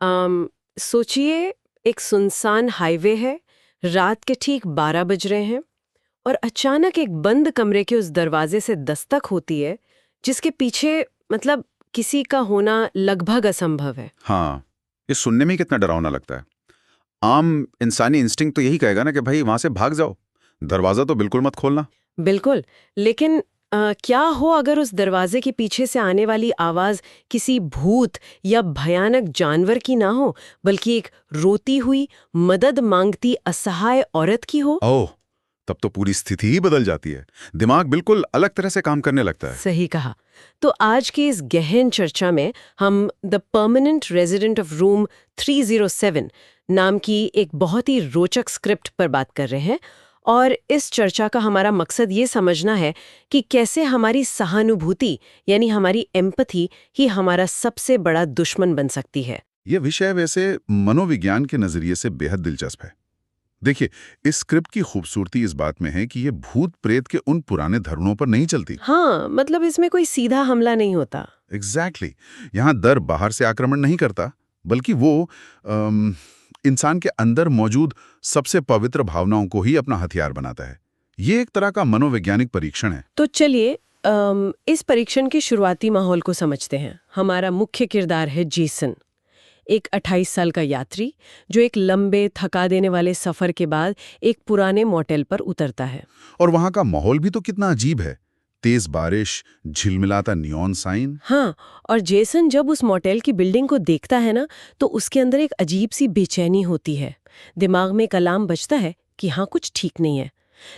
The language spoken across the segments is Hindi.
सोचिए, एक सुनसान हाईवे है, रात के ठीक 12 बज रहे हैं और अचानक एक बंद कमरे के उस दरवाजे से दस्तक होती है जिसके पीछे मतलब किसी का होना लगभग असंभव है। हाँ, ये सुनने में ही कितना डरावना लगता है। आम इंसानी इंस्टिंक्ट तो यही कहेगा ना कि भाई वहां से भाग जाओ, दरवाजा तो बिल्कुल मत खोलना। बिल्कुल, लेकिन क्या हो अगर उस दरवाजे के पीछे से आने वाली आवाज किसी भूत या भयानक जानवर की ना हो, बल्कि एक रोती हुई, मदद मांगती असहाय औरत की हो? ओह, तब तो पूरी स्थिति ही बदल जाती है। दिमाग बिल्कुल अलग तरह से काम करने लगता है। सही कहा। तो आज की इस गहन चर्चा में हम the permanent resident of room 307 नाम की एक बहुत ही रोचक स्क्रिप्ट पर बात कर रहे हैं, और इस चर्चा का हमारा मकसद ये समझना है कि कैसे हमारी सहानुभूति यानी हमारी एम्पैथी ही हमारा सबसे बड़ा दुश्मन बन सकती है। यह विषय वैसे मनोविज्ञान के नजरिए से बेहद दिलचस्प है। देखिए, इस स्क्रिप्ट की खूबसूरती इस बात में है कि ये भूत प्रेत के उन पुराने धर्मों पर नहीं चलती। हाँ, मतलब इसमें कोई सीधा हमला नहीं होता। एग्जैक्टली यहाँ डर बाहर से आक्रमण नहीं करता, बल्कि वो इंसान के अंदर मौजूद सबसे पवित्र भावनाओं को ही अपना हथियार बनाता है। ये एक तरह का मनोवैज्ञानिक परीक्षण है। तो चलिए इस परीक्षण के शुरुआती माहौल को समझते हैं। हमारा मुख्य किरदार है जेसन, एक 28 साल का यात्री जो एक लंबे थका देने वाले सफर के बाद एक पुराने मोटेल पर उतरता है। और वहां का माहौल भी तो कितना अजीब है। तेज बारिश, झिलमिलाता नियॉन साइन। हाँ, और जेसन जब उस मोटेल की बिल्डिंग को देखता है ना, तो उसके अंदर एक अजीब सी बेचैनी होती है। दिमाग में एक अलार्म बजता है कि हाँ, कुछ ठीक नहीं है,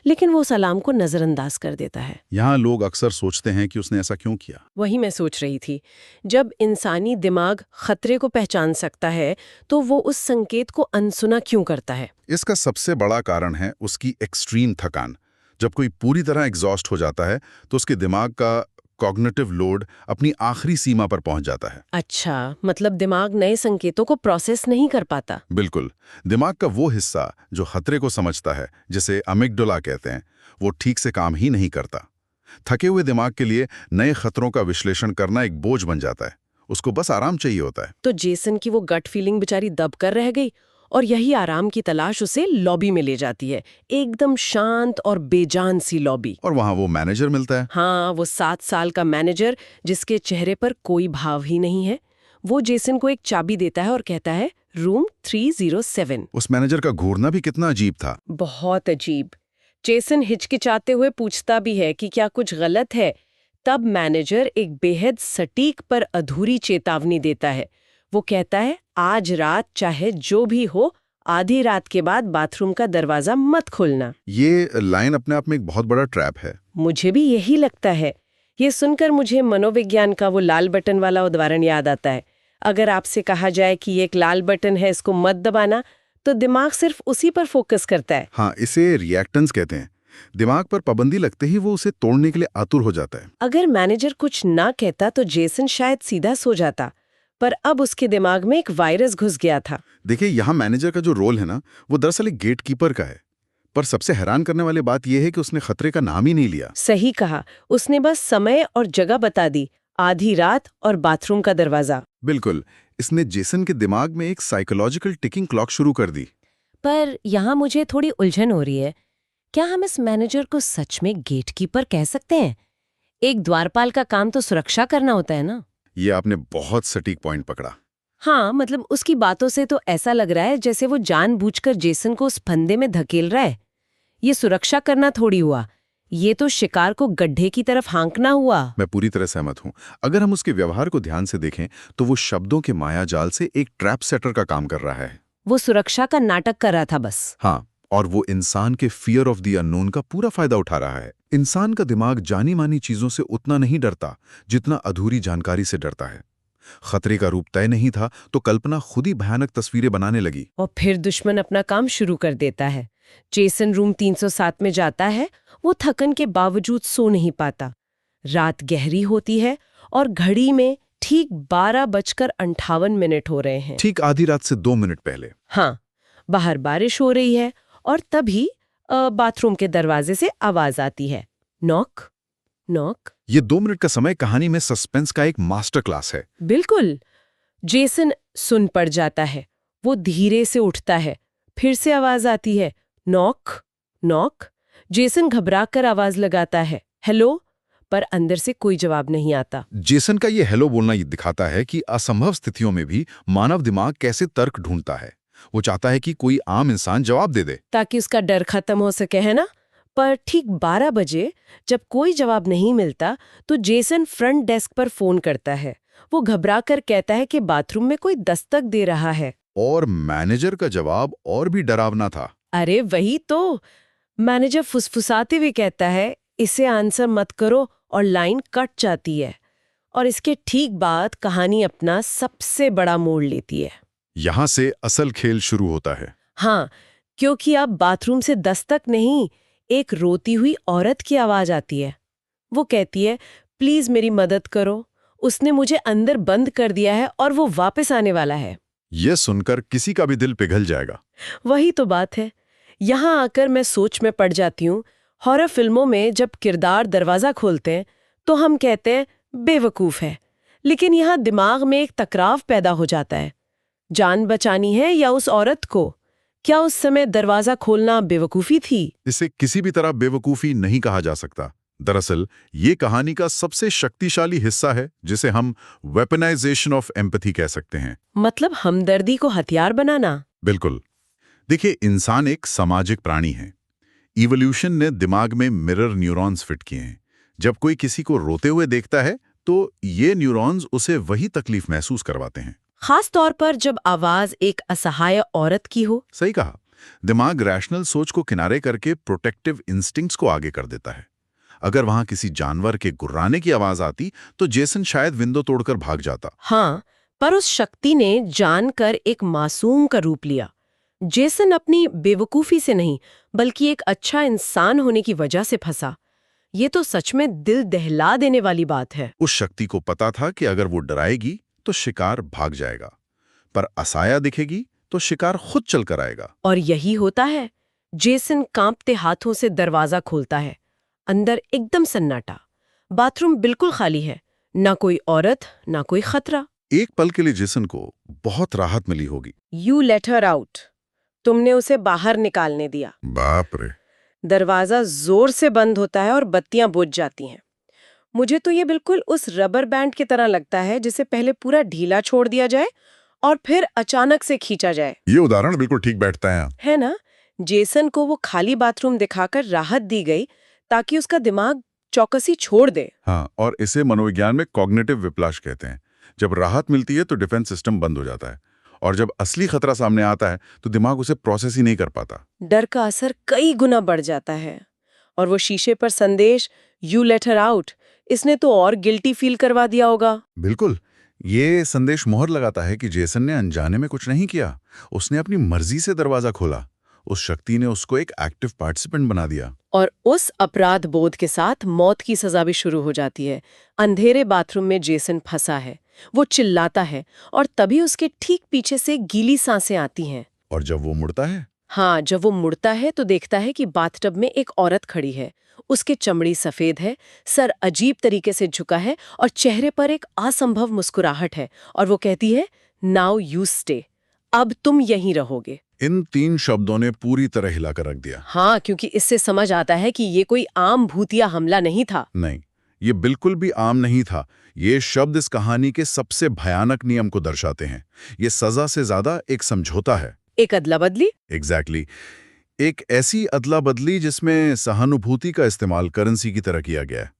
लेकिन वो उस अलार्म को नजरअंदाज कर देता है। यहाँ लोग अक्सर सोचते हैं कि उसने ऐसा क्यों किया। वही मैं सोच रही थी। जब इंसानी दिमाग खतरे को पहचान सकता है, तो वो उस संकेत को अनसुना क्यों करता है? इसका सबसे बड़ा कारण है उसकी एक्सट्रीम थकान। जब कोई पूरी तरह एग्जॉस्ट हो जाता है तो उसके दिमाग का कॉग्निटिव लोड अपनी आखिरी सीमा पर पहुंच जाता है। अच्छा, मतलब दिमाग नए संकेतों को प्रोसेस नहीं कर पाता। बिल्कुल। दिमाग का वो हिस्सा जो खतरे को समझता है, जिसे अमिगडाला कहते हैं, वो ठीक से काम ही नहीं करता। थके हुए दिमाग के लिए नए खतरों का विश्लेषण करना एक बोझ बन जाता है। उसको बस आराम चाहिए होता है। तो जेसन की वो गट फीलिंग बेचारी दब कर रह गई, और यही आराम की तलाश उसे लॉबी में ले जाती है। एकदम शांत और बेजान सी लॉबी। और वहां वो मैनेजर मिलता है। हाँ, वो 7 साल का मैनेजर जिसके चेहरे पर कोई भाव ही नहीं है। वो जेसन को एक चाबी देता है और कहता है, रूम 307। उस मैनेजर का घूरना भी कितना अजीब था। बहुत अजीब। जेसन हिचकिचाते हुए पूछता भी है कि क्या कुछ गलत है। तब मैनेजर एक बेहद सटीक पर अधूरी चेतावनी देता है। वो कहता है, आज रात चाहे जो भी हो, आधी रात के बाद बाथरूम का दरवाजा मत खोलना। ये लाइन अपने आप में एक बहुत बड़ा ट्रैप है। मुझे भी यही लगता है। ये सुनकर मुझे मनोविज्ञान का वो लाल बटन वाला उदाहरण याद आता है। अगर आपसे कहा जाए कि ये एक लाल बटन है, इसको मत दबाना, तो दिमाग सिर्फ उसी पर फोकस करता है। हाँ, इसे रिएक्टेंस कहते हैं। दिमाग पर पाबंदी लगते ही वो उसे तोड़ने के लिए आतुर हो जाता है। अगर मैनेजर कुछ ना कहता तो जेसन शायद सीधा सो जाता, पर अब उसके दिमाग में एक वायरस घुस गया था। देखिए, यहाँ मैनेजर का जो रोल है ना, वो दरअसल एक गेटकीपर का है। पर सबसे हैरान करने वाली बात यह है कि उसने खतरे का नाम ही नहीं लिया। सही कहा, उसने बस समय और जगह बता दी, आधी रात और बाथरूम का दरवाजा। बिल्कुल। इसने जेसन के दिमाग में एक साइकोलॉजिकल टिकिंग क्लॉक शुरू कर दी। पर यहाँ मुझे थोड़ी उलझन हो रही है। क्या हम इस मैनेजर को सच में गेटकीपर कह सकते हैं? एक द्वारपाल का काम तो सुरक्षा करना होता है ना। ये आपने बहुत सटीक पॉइंट पकड़ा। हाँ, मतलब उसकी बातों से तो ऐसा लग रहा है जैसे वो जानबूझकर जेसन को उस फंदे में धकेल रहा है। ये सुरक्षा करना थोड़ी हुआ, ये तो शिकार को गड्ढे की तरफ हाँकना हुआ। मैं पूरी तरह सहमत हूं। अगर हम उसके व्यवहार को ध्यान से देखें तो वो शब्दों के मायाजाल से एक ट्रैप सेटर का काम कर रहा है। वो सुरक्षा का नाटक कर रहा था बस। हाँ, और वो इंसान के फियर ऑफ द अननोन का पूरा फायदा उठा रहा है। इंसान का दिमाग जानी मानी चीजों से उतना नहीं डरता जितना अधूरी जानकारी से डरता है। खतरे का रूप तय नहीं था तो कल्पना खुद ही भयानक तस्वीरें बनाने लगी। और फिर दुश्मन अपना काम शुरू कर देता है। जेसन रूम 307 में जाता है। वो थकन के बावजूद सो नहीं पाता। रात गहरी होती है और घड़ी में ठीक 12:58 हो रहे हैं। ठीक आधी रात से 2 मिनट पहले। हाँ, बाहर बारिश हो रही है और तभी बाथरूम के दरवाजे से आवाज आती है, नॉक नॉक। ये 2 मिनट का समय कहानी में सस्पेंस का एक मास्टर क्लास है। बिल्कुल। जेसन सुन पड़ जाता है। वो धीरे से उठता है। फिर से आवाज आती है, नॉक नॉक। जेसन घबराकर आवाज लगाता है, हेलो, पर अंदर से कोई जवाब नहीं आता। जेसन का ये हेलो बोलना ये दिखाता है कि असंभव स्थितियों में भी मानव दिमाग कैसे तर्क ढूंढता है। वो चाहता है कि कोई आम इंसान जवाब दे दे ताकि उसका डर खत्म हो सके, है ना। पर ठीक 12 बजे जब कोई जवाब नहीं मिलता तो जेसन फ्रंट डेस्क पर फोन करता है। वो घबराकर कहता है कि बाथरूम में कोई दस्तक दे रहा है। और मैनेजर का जवाब और भी डरावना था। अरे वही तो। मैनेजर फुसफुसाते हुए कहता है, इसे आंसर मत करो, और लाइन कट जाती है। और इसके ठीक बाद कहानी अपना सबसे बड़ा मोड़ लेती है। यहां से असल खेल शुरू होता है। हाँ, क्योंकि अब बाथरूम से दस्तक नहीं, एक रोती हुई औरत की आवाज आती है। वो कहती है, प्लीज मेरी मदद करो, उसने मुझे अंदर बंद कर दिया है और वो वापस आने वाला है। यह सुनकर किसी का भी दिल पिघल जाएगा। वही तो बात है। यहाँ आकर मैं सोच में पड़ जाती हूँ। हॉरर फिल्मों में जब किरदार दरवाजा खोलते हैं तो हम कहते हैं बेवकूफ है, लेकिन यहाँ दिमाग में एक टकराव पैदा हो जाता है। जान बचानी है या उस औरत को? क्या उस समय दरवाजा खोलना बेवकूफी थी? इसे किसी भी तरह बेवकूफी नहीं कहा जा सकता। दरअसल ये कहानी का सबसे शक्तिशाली हिस्सा है, जिसे हम वेपनाइजेशन ऑफ एम्पैथी कह सकते हैं। मतलब हमदर्दी को हथियार बनाना। बिल्कुल। देखिए, इंसान एक सामाजिक प्राणी है। इवोल्यूशन ने दिमाग में मिरर न्यूरॉन्स फिट किए हैं। जब कोई किसी को रोते हुए देखता है तो ये न्यूरॉन्स उसे वही तकलीफ महसूस करवाते हैं। खास तौर पर जब आवाज एक असहाय औरत की हो। सही कहा। दिमाग रैशनल सोच को किनारे करके प्रोटेक्टिव इंस्टिंक्ट्स को आगे कर देता है। अगर वहां किसी जानवर के गुर्राने की आवाज आती तो जेसन शायद विंडो तोड़कर भाग जाता। हाँ, पर उस शक्ति ने जानकर एक मासूम का रूप लिया। जेसन अपनी बेवकूफी से नहीं, बल्कि एक अच्छा इंसान होने की वजह से फंसा। ये तो सच में दिल दहला देने वाली बात है। उस शक्ति को पता था कि अगर वो डराएगी तो शिकार भाग जाएगा, पर असाया दिखेगी तो शिकार खुद चलकर आएगा। और यही होता है। जेसन कांपते हाथों से दरवाजा खोलता है। अंदर एकदम सन्नाटा। बाथरूम बिल्कुल खाली है। ना कोई औरत, ना कोई खतरा। एक पल के लिए जेसन को बहुत राहत मिली होगी। You let her out. तुमने उसे बाहर निकालने दिया। बाप रे। दरवाजा जोर से बंद होता है और बत्तियां बुझ जाती हैं। मुझे तो ये बिल्कुल उस रबर बैंड की तरह लगता है जिसे पहले पूरा ढीला छोड़ दिया जाए और फिर अचानक से खींचा जाए। ये उदाहरण बिल्कुल ठीक बैठता है ना? जेसन को वो खाली बाथरूम दिखाकर राहत दी गई ताकि उसका दिमाग चौकसी छोड़ दे। हाँ, और इसे मनोविज्ञान में कॉग्निटिव विप्लाश कहते हैं। जब राहत मिलती है तो डिफेंस सिस्टम बंद हो जाता है, और जब असली खतरा सामने आता है तो दिमाग उसे प्रोसेस ही नहीं कर पाता। डर का असर कई गुना बढ़ जाता है। और वो शीशे पर संदेश, यू लेट हर आउट, इसने तो और गिल्टी फील करवा दिया होगा। बिल्कुल। ये संदेश मोहर लगाता है कि जेसन ने अनजाने में कुछ नहीं किया। उसने अपनी मर्जी से दरवाजा खोला। उस शक्ति ने उसको एक एक्टिव पार्टिसिपेंट बना दिया। और उस अपराध बोध के साथ मौत की सजा भी शुरू हो जाती है। अंधेरे बाथरूम में जेसन फंसा है। वो चिल्लाता है और तभी उसके ठीक पीछे से गीली सांसें आती हैं। और जब वो मुड़ता है, हाँ, जब वो मुड़ता है तो देखता है कि बाथटब में एक औरत खड़ी है। उसकी चमड़ी सफेद है, सर अजीब तरीके से झुका है और चेहरे पर एक असंभव मुस्कुराहट है। और वो कहती है, नाउ यू स्टे, अब तुम यहीं रहोगे। इन 3 शब्दों ने पूरी तरह हिलाकर रख दिया। हाँ, क्योंकि इससे समझ आता है कि ये कोई आम भूतिया हमला नहीं था। नहीं, ये बिल्कुल भी आम नहीं था। ये शब्द इस कहानी के सबसे भयानक नियम को दर्शाते हैं। ये सजा से ज्यादा एक समझौता है, एक अदला बदली। एग्जैक्टली। एक ऐसी अदला बदली जिसमें सहानुभूति का इस्तेमाल करेंसी की तरह किया गया है।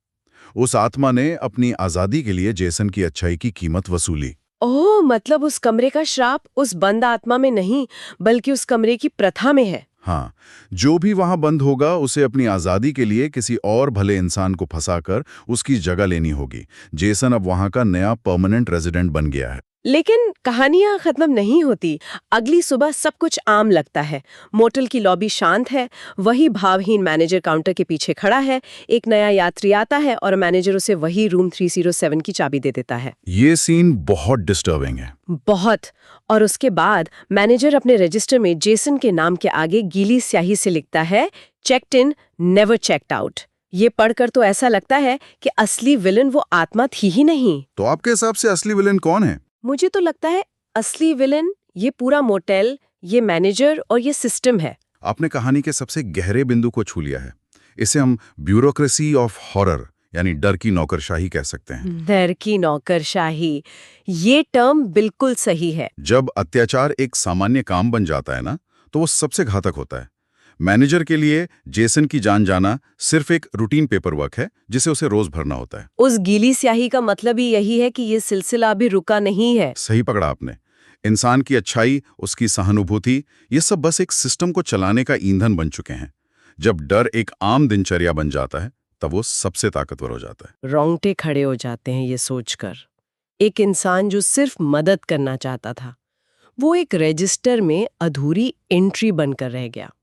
उस आत्मा ने अपनी आजादी के लिए जेसन की अच्छाई की कीमत वसूली। ओह, मतलब उस कमरे का श्राप उस बंद आत्मा में नहीं, बल्कि उस कमरे की प्रथा में है। हाँ, जो भी वहां बंद होगा उसे अपनी आजादी के लिए किसी और भले इंसान को फंसाकर उसकी जगह लेनी होगी। जेसन अब वहां का नया परमानेंट रेजिडेंट बन गया है। लेकिन कहानियां खत्म नहीं होती। अगली सुबह सब कुछ आम लगता है। मोटल की लॉबी शांत है। वही भावहीन मैनेजर काउंटर के पीछे खड़ा है। एक नया यात्री आता है और मैनेजर उसे वही रूम 307 की चाबी दे देता है। ये सीन बहुत डिस्टर्बिंग है। बहुत। और उसके बाद मैनेजर अपने रजिस्टर में जेसन के नाम के आगे गीली स्याही से लिखता है, checked in, never checked out. ये पढ़कर तो ऐसा लगता है कि असली विलन वो आत्मा थी ही नहीं। तो आपके हिसाब से असली विलन कौन है? मुझे तो लगता है असली विलन ये पूरा मोटेल, ये मैनेजर और ये सिस्टम है। आपने कहानी के सबसे गहरे बिंदु को छू लिया है। इसे हम ब्यूरोक्रेसी ऑफ हॉरर यानी डर की नौकरशाही कह सकते हैं। डर की नौकरशाही, ये टर्म बिल्कुल सही है। जब अत्याचार एक सामान्य काम बन जाता है ना, तो वो सबसे घातक होता है। मैनेजर के लिए जेसन की जान जाना सिर्फ एक रूटीन पेपर वर्क है जिसे उसे रोज भरना होता है। उस गीली स्याही का मतलब ही यही है कि ये सिलसिला अभी रुका नहीं है। सही पकड़ा आपने। इंसान की अच्छाई, उसकी सहानुभूति, ये सब बस एक सिस्टम को चलाने का ईंधन बन चुके हैं। जब डर एक आम दिनचर्या बन जाता है तब वो सबसे ताकतवर हो जाता है। रोंगटे खड़े हो जाते हैं ये सोचकर। एक इंसान जो सिर्फ मदद करना चाहता था, वो एक रजिस्टर में अधूरी एंट्री बनकर रह गया।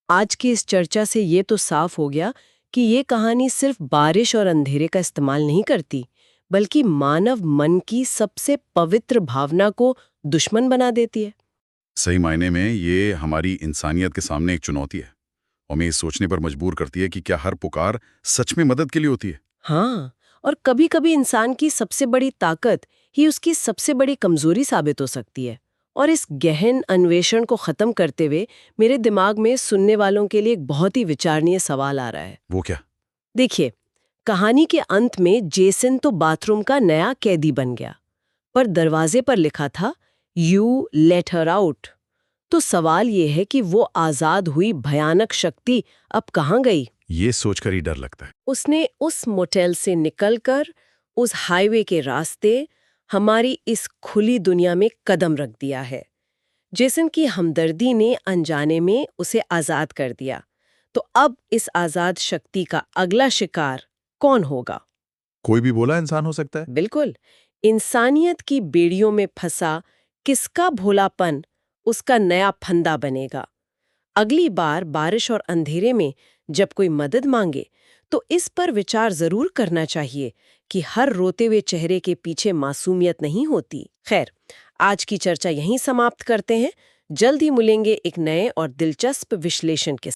आज की इस चर्चा से ये तो साफ हो गया कि ये कहानी सिर्फ बारिश और अंधेरे का इस्तेमाल नहीं करती, बल्कि मानव मन की सबसे पवित्र भावना को दुश्मन बना देती है। सही मायने में ये हमारी इंसानियत के सामने एक चुनौती है। हमें ये सोचने पर मजबूर करती है कि क्या हर पुकार सच में मदद के लिए होती है। हाँ, और कभी-कभी इंसान की सबसे बड़ी ताकत ही उसकी सबसे बड़ी कमजोरी साबित हो सकती है। और इस गहन अन्वेषण को खत्म करते हुए मेरे दिमाग में सुनने वालों के लिए एक बहुत ही विचारणीय सवाल आ रहा है। वो क्या? देखिए, कहानी के अंत में जेसन तो बाथरूम का नया कैदी बन गया, पर दरवाजे पर लिखा था यू लेट हर आउट। तो सवाल ये है कि वो आजाद हुई भयानक शक्ति अब कहाँ गई? ये सोचकर ही डर लगता है। उसने उस मोटेल से निकलकर उस हाईवे के रास्ते हमारी इस खुली दुनिया में कदम रख दिया है। जेसन की हमदर्दी ने अनजाने में उसे आजाद कर दिया। तो अब इस आजाद शक्ति का अगला शिकार कौन होगा? कोई भी बोला इंसान हो सकता है। बिल्कुल, इंसानियत की बेड़ियों में फंसा किसका भोलापन उसका नया फंदा बनेगा। अगली बार बारिश और अंधेरे में जब कोई मदद मांगे तो इस पर विचार जरूर करना चाहिए कि हर रोते हुए चेहरे के पीछे मासूमियत नहीं होती। खैर, आज की चर्चा यहीं समाप्त करते हैं। जल्द ही मिलेंगे एक नए और दिलचस्प विश्लेषण के